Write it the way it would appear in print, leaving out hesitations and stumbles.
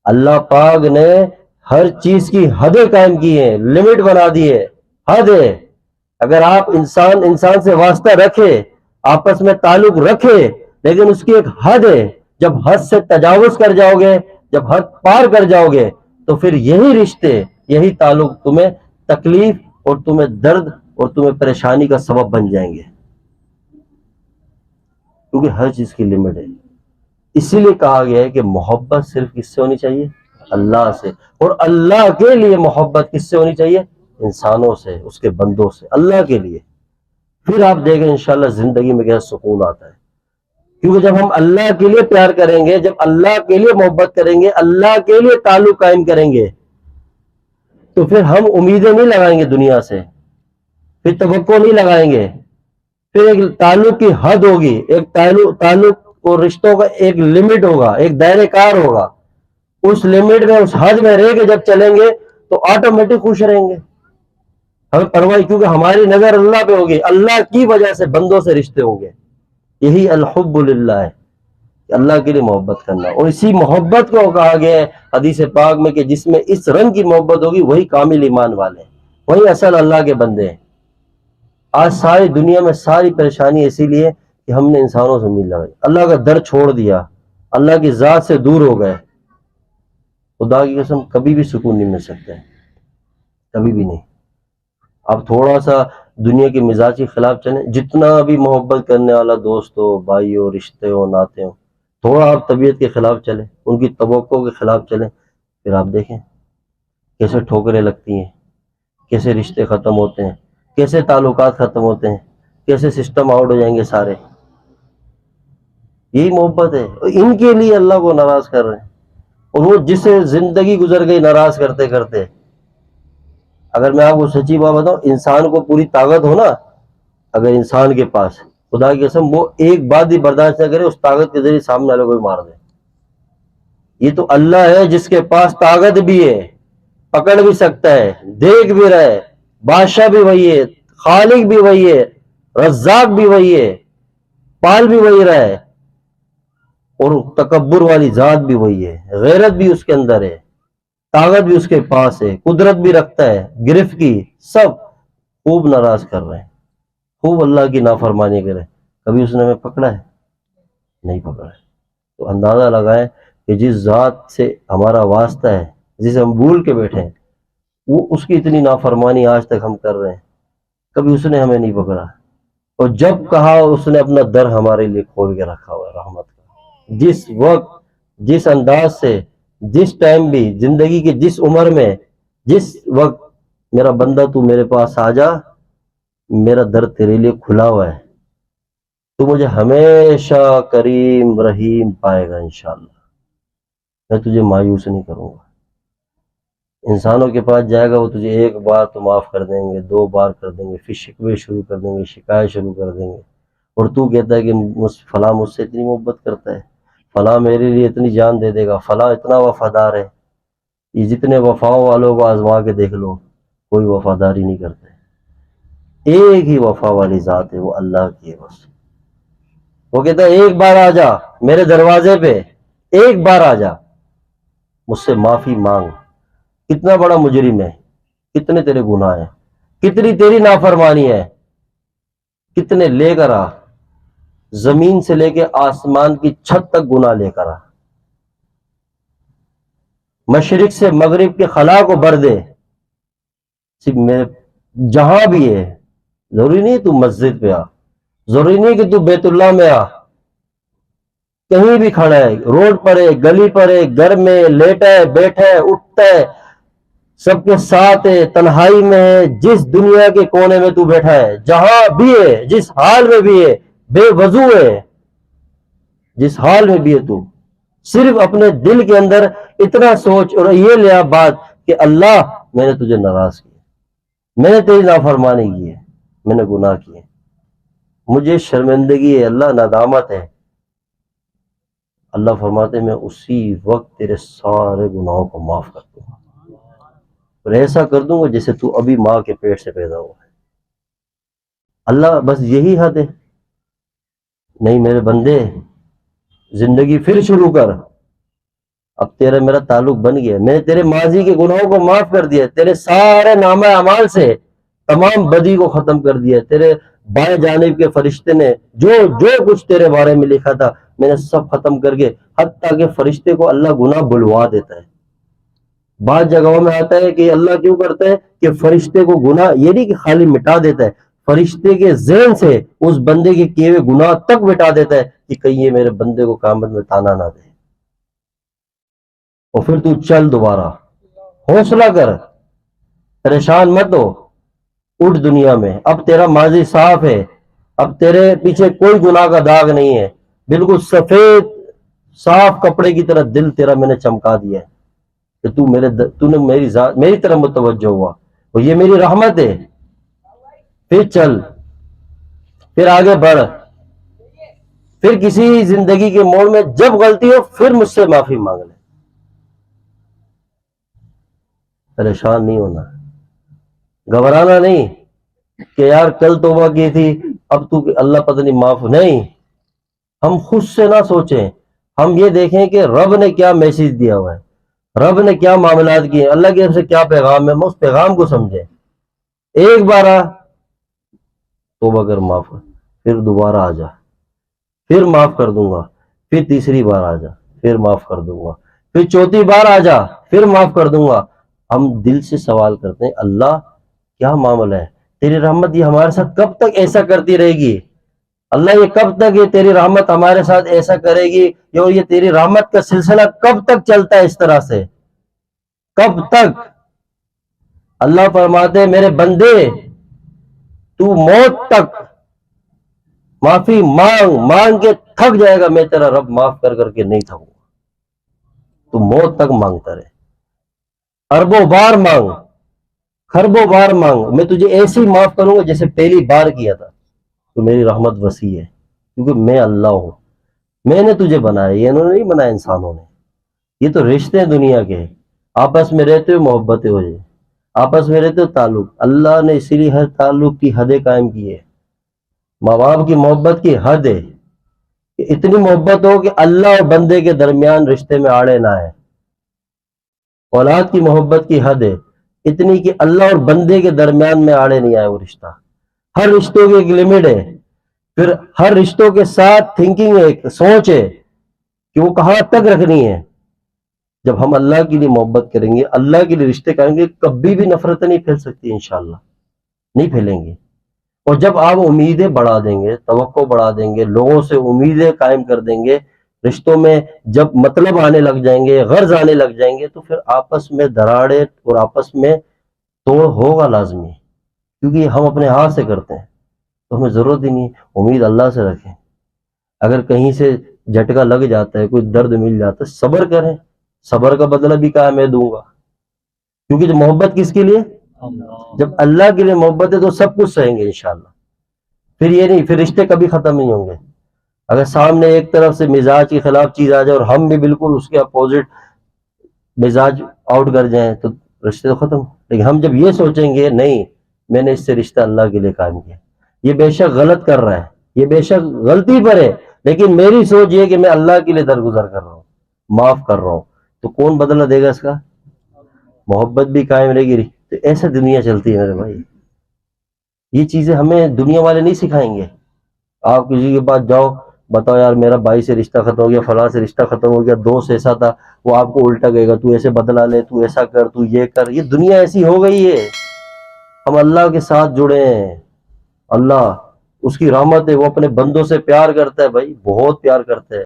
اللہ پاک نے ہر چیز کی حدیں قائم کی ہیں، لمٹ بنا دی ہے، حد ہے۔ اگر آپ انسان سے واسطہ رکھے، آپس میں تعلق رکھے، لیکن اس کی ایک حد ہے۔ جب حد سے تجاوز کر جاؤ گے، جب حد پار کر جاؤ گے، تو پھر یہی رشتے، یہی تعلق تمہیں تکلیف اور تمہیں درد اور تمہیں پریشانی کا سبب بن جائیں گے، کیونکہ ہر چیز کی لمٹ ہے۔ اسی لیے کہا گیا ہے کہ محبت صرف کس سے ہونی چاہیے؟ اللہ سے۔ اور اللہ کے لیے محبت کس سے ہونی چاہیے؟ انسانوں سے، اس کے بندوں سے، اللہ کے لیے۔ پھر آپ دیکھیں انشاءاللہ زندگی میں کیا سکون آتا ہے، کیونکہ جب ہم اللہ کے لیے پیار کریں گے، جب اللہ کے لیے محبت کریں گے، اللہ کے لیے تعلق قائم کریں گے، تو پھر ہم امیدیں نہیں لگائیں گے دنیا سے، پھر توقع نہیں لگائیں گے، پھر ایک تعلق کی حد ہوگی، ایک تعلق اور رشتوں کا ایک لمٹ ہوگا، ایک دائرہ کار ہوگا۔ اس لمٹ میں، اس حد میں رہ کے جب چلیں گے تو آٹومیٹک خوش رہیں گے، ہمیں پرواہ، کیونکہ ہماری نظر اللہ پہ ہوگی، اللہ کی وجہ سے بندوں سے رشتے ہوں گے۔ یہی الحب للہ ہے، کہ اللہ کے لیے محبت کرنا۔ اور اسی محبت کو کہا گیا ہے حدیث پاک میں کہ جس میں اس رنگ کی محبت ہوگی وہی کامل ایمان والے ہیں، وہی اصل اللہ کے بندے ہیں۔ آج ساری دنیا میں ساری پریشانی اسی لیے کہ ہم نے انسانوں سے امید لگائی، اللہ کا در چھوڑ دیا، اللہ کی ذات سے دور ہو گئے۔ خدا کی قسم کبھی بھی سکون نہیں مل سکتا ہے، کبھی بھی نہیں۔ آپ تھوڑا سا دنیا کے مزاج کے خلاف چلیں، جتنا بھی محبت کرنے والا دوست ہو، بھائی ہو، رشتے ہو، ناتے ہو، تھوڑا آپ طبیعت کے خلاف چلیں، ان کی توقع کے خلاف چلیں، پھر آپ دیکھیں کیسے ٹھوکریں لگتی ہیں، کیسے رشتے ختم ہوتے ہیں، کیسے تعلقات ختم ہوتے ہیں، کیسے سسٹم آؤٹ ہو جائیں گے سارے۔ یہی محبت ہے، اور ان کے لیے اللہ کو ناراض کر رہے ہیں، اور وہ جسے زندگی گزر گئی ناراض کرتے کرتے۔ اگر میں آپ کو سچی بات بتاؤں، انسان کو پوری طاقت ہو نا، اگر انسان کے پاس، خدا کی قسم وہ ایک بات بھی برداشت نہ کرے، اس طاقت کے ذریعے سامنے والے کو بھی مار دے۔ یہ تو اللہ ہے جس کے پاس طاقت بھی ہے، پکڑ بھی سکتا ہے، دیکھ بھی رہا ہے، بادشاہ بھی وہی ہے، خالق بھی وہی ہے، رزاق بھی وہی ہے، پال بھی وہی رہا ہے، اور تکبر والی ذات بھی وہی ہے، غیرت بھی اس کے اندر ہے، طاقت بھی اس کے پاس ہے، قدرت بھی رکھتا ہے، گرفت کی، سب خوب ناراض کر رہے ہیں، خوب اللہ کی نافرمانی کرے۔ کبھی اس نے ہمیں پکڑا ہے؟ نہیں پکڑا ہے۔ تو اندازہ لگائیں کہ جس ذات سے ہمارا واسطہ ہے، جسے ہم بھول کے بیٹھے ہیں، وہ اس کی اتنی نافرمانی آج تک ہم کر رہے ہیں، کبھی اس نے ہمیں نہیں پکڑا، اور جب کہا اس نے اپنا در ہمارے لیے کھول کے رکھا ہوا ہے رحمت کا۔ جس وقت، جس انداز سے، جس ٹائم بھی، زندگی کے جس عمر میں، جس وقت، میرا بندہ تو میرے پاس آ جا، میرا در تیرے لیے کھلا ہوا ہے، تو مجھے ہمیشہ کریم رحیم پائے گا انشاءاللہ، میں تجھے مایوس نہیں کروں گا۔ انسانوں کے پاس جائے گا، وہ تجھے ایک بار تو معاف کر دیں گے، دو بار کر دیں گے، پھر شکوے شروع کر دیں گے، شکایت شروع کر دیں گے، اور تو کہتا ہے کہ فلاں مجھ سے اتنی محبت کرتا ہے، فلاں میرے لیے اتنی جان دے دے گا، فلاں اتنا وفادار ہے۔ یہ جتنے وفاؤں والوں کو آزما کے دیکھ لو، کوئی وفاداری نہیں کرتے۔ ایک ہی وفا والی ذات ہے، وہ اللہ کی ہے بس۔ وہ کہتا ہے ایک بار آ جا میرے دروازے پہ، ایک بار آ جا، مجھ سے معافی مانگ۔ کتنا بڑا مجرم ہے، کتنے تیرے گناہ ہیں، کتنی تیری نافرمانی ہے، کتنے لے کر آ، زمین سے لے کے آسمان کی چھت تک گناہ لے کر آ، مشرق سے مغرب کے خلا کو بھر دے، صرف میرے جہاں بھی ہے، ضروری نہیں تو مسجد پہ آ، ضروری نہیں کہ تو بیت اللہ میں آ، کہیں بھی کھڑا ہے، روڈ پر ہے، گلی پر ہے، گھر میں لیٹا ہے، بیٹھا ہے، اٹھتا ہے، سب کے ساتھ ہے، تنہائی میں ہے، جس دنیا کے کونے میں تو بیٹھا ہے، جہاں بھی ہے، جس حال میں بھی ہے، بے وضو ہے، جس حال میں بھی ہے، تو صرف اپنے دل کے اندر اتنا سوچ اور یہ لیا بات کہ اللہ میں نے تجھے ناراض کیا، میں نے تیری نافرمانی کی ہے، میں نے گناہ کیے، مجھے شرمندگی ہے اللہ، ندامت ہے۔ اللہ فرماتے میں اسی وقت تیرے سارے گناہوں کو معاف کر دوں گا، اور ایسا کر دوں گا جیسے تو ابھی ماں کے پیٹ سے پیدا ہوا ہے۔ اللہ بس یہی حد ہے۔ نہیں میرے بندے، زندگی پھر شروع کر، اب تیرا میرا تعلق بن گیا، میں نے تیرے ماضی کے گناہوں کو معاف کر دیا، تیرے سارے نامہ اعمال سے تمام بدی کو ختم کر دیا، تیرے بائیں جانب کے فرشتے نے جو جو کچھ تیرے بارے میں لکھا تھا میں نے سب ختم کر کے، حتیٰ کہ فرشتے کو اللہ گناہ بلوا دیتا ہے۔ بعض جگہوں میں آتا ہے کہ اللہ کیوں کرتا ہے کہ فرشتے کو گناہ، یہ نہیں کہ خالی مٹا دیتا ہے، فرشتے کے ذہن سے اس بندے کے کیے ہوئے گناہ تک مٹا دیتا ہے کہ کہیں یہ میرے بندے کو قیامت میں تانا نہ دے۔ اور پھر تو چل دوبارہ، حوصلہ کر، پریشان مت ہو، اٹھ دنیا میں، اب تیرا ماضی صاف ہے، اب تیرے پیچھے کوئی گناہ کا داغ نہیں ہے، بالکل سفید صاف کپڑے کی طرح دل تیرا میں نے چمکا دیا ہے کہ تو نے میری طرف متوجہ ہوا، اور یہ میری رحمت ہے۔ پھر چل، پھر آگے بڑھ، پھر کسی زندگی کے موڑ میں جب غلطی ہو پھر مجھ سے معافی مانگ لے، پریشان نہیں ہونا، گھبرانا نہیں کہ یار کل توبہ کی تھی اب تو اللہ پتہ نہیں معاف، نہیں، ہم خود سے نہ سوچیں، ہم یہ دیکھیں کہ رب نے کیا میسج دیا ہوا ہے، رب نے کیا معاملات کیے، اللہ کی طرف سے کیا پیغام ہے، ہم اس پیغام کو سمجھیں۔ ایک بار توبہ کر، معاف کر، پھر دوبارہ آ جا، پھر معاف کر دوں گا، پھر تیسری بار آ جا، پھر معاف کر دوں گا، پھر چوتھی بار آ جا، پھر معاف کر دوں گا۔ ہم دل سے سوال کرتے ہیں اللہ کیا معاملہ ہے، تیری رحمت یہ ہمارے ساتھ کب تک ایسا کرتی رہے گی، اللہ یہ کب تک یہ تیری رحمت ہمارے ساتھ ایسا کرے گی، اور یہ تیری رحمت کا سلسلہ کب تک چلتا ہے اس طرح سے، کب تک؟ اللہ فرماتے ہیں میرے بندے تو موت تک معافی مانگ مانگ کے تھک جائے گا، میں تیرا رب معاف کر کر کے نہیں تھکوں گا، تو موت تک مانگتا رہے، اربوں بار مانگ، خربوں بار مانگ، میں تجھے ایسے ہی معاف کروں گا جیسے پہلی بار کیا تھا، تو میری رحمت وسیع ہے، کیونکہ میں اللہ ہوں، میں نے تجھے بنایا، یہ انہوں نے نہیں بنایا انسانوں نے، یہ تو رشتے ہیں دنیا کے، آپس میں رہتے ہوئے محبتیں ہو جائے، آپس میں رہتے ہوئے تعلق، اللہ نے اسی لیے ہر تعلق کی حدیں قائم کی ہے، ماں باپ کی محبت کی حد ہے کہ اتنی محبت ہو کہ اللہ اور بندے کے درمیان رشتے میں آڑے نہ آئے، اولاد کی محبت کی حد ہے اتنی کہ اللہ اور بندے کے درمیان میں آڑے نہیں آئے وہ رشتہ، ہر رشتوں کی ایک لمٹ ہے، پھر ہر رشتوں کے ساتھ تھنکنگ ہے، ایک سوچ ہے کہ وہ کہاں تک رکھنی ہے۔ جب ہم اللہ کے لیے محبت کریں گے، اللہ کے لیے رشتے کریں گے، کبھی بھی نفرتیں نہیں پھیل سکتی، انشاءاللہ نہیں پھیلیں گے۔ اور جب آپ امیدیں بڑھا دیں گے، توقع بڑھا دیں گے، لوگوں سے امیدیں قائم کر دیں گے، رشتوں میں جب مطلب آنے لگ جائیں گے، غرض آنے لگ جائیں گے، تو پھر آپس میں دراڑیں اور آپس میں توڑ ہوگا لازمی، کیونکہ ہم اپنے ہاتھ سے کرتے ہیں، تو ہمیں ضرورت ہی نہیں، امید اللہ سے رکھیں۔ اگر کہیں سے جھٹکا لگ جاتا ہے، کوئی درد مل جاتا ہے، صبر کریں، صبر کا بدلہ بھی کہا میں دوں گا، کیونکہ جو محبت کس کے لیے، جب اللہ کے لیے محبت ہے تو سب کچھ سہیں گے انشاءاللہ۔ پھر یہ نہیں، پھر رشتے کبھی ختم نہیں ہوں گے۔ اگر سامنے ایک طرف سے مزاج کے خلاف چیز آ جائے اور ہم بھی بالکل اس کے اپوزٹ مزاج آؤٹ کر جائیں تو رشتے تو ختم، لیکن ہم جب یہ سوچیں گے نہیں میں نے اس سے رشتہ اللہ کے لیے قائم کیا، یہ بے شک غلط کر رہا ہے، یہ بے شک غلطی پر ہے، لیکن میری سوچ یہ کہ میں اللہ کے لیے درگزر کر رہا ہوں، معاف کر رہا ہوں، تو کون بدلہ دے گا اس کا؟ محبت بھی قائم رہے گی۔ تو ایسے دنیا چلتی ہے میرے بھائی، یہ چیزیں ہمیں دنیا والے نہیں سکھائیں گے۔ آپ کسی کے پاس جاؤ، بتاؤ یار میرا بھائی سے رشتہ ختم ہو گیا، فلاں سے رشتہ ختم ہو گیا، دوست ایسا تھا، وہ آپ کو الٹا کہے گا تو ایسے بدلا لے، تو ایسا کر، تو یہ کر، یہ دنیا ایسی ہو گئی ہے۔ ہم اللہ کے ساتھ جڑے ہیں، اللہ اس کی رحمت ہے، وہ اپنے بندوں سے پیار کرتا ہے بھائی، بہت پیار کرتا ہے۔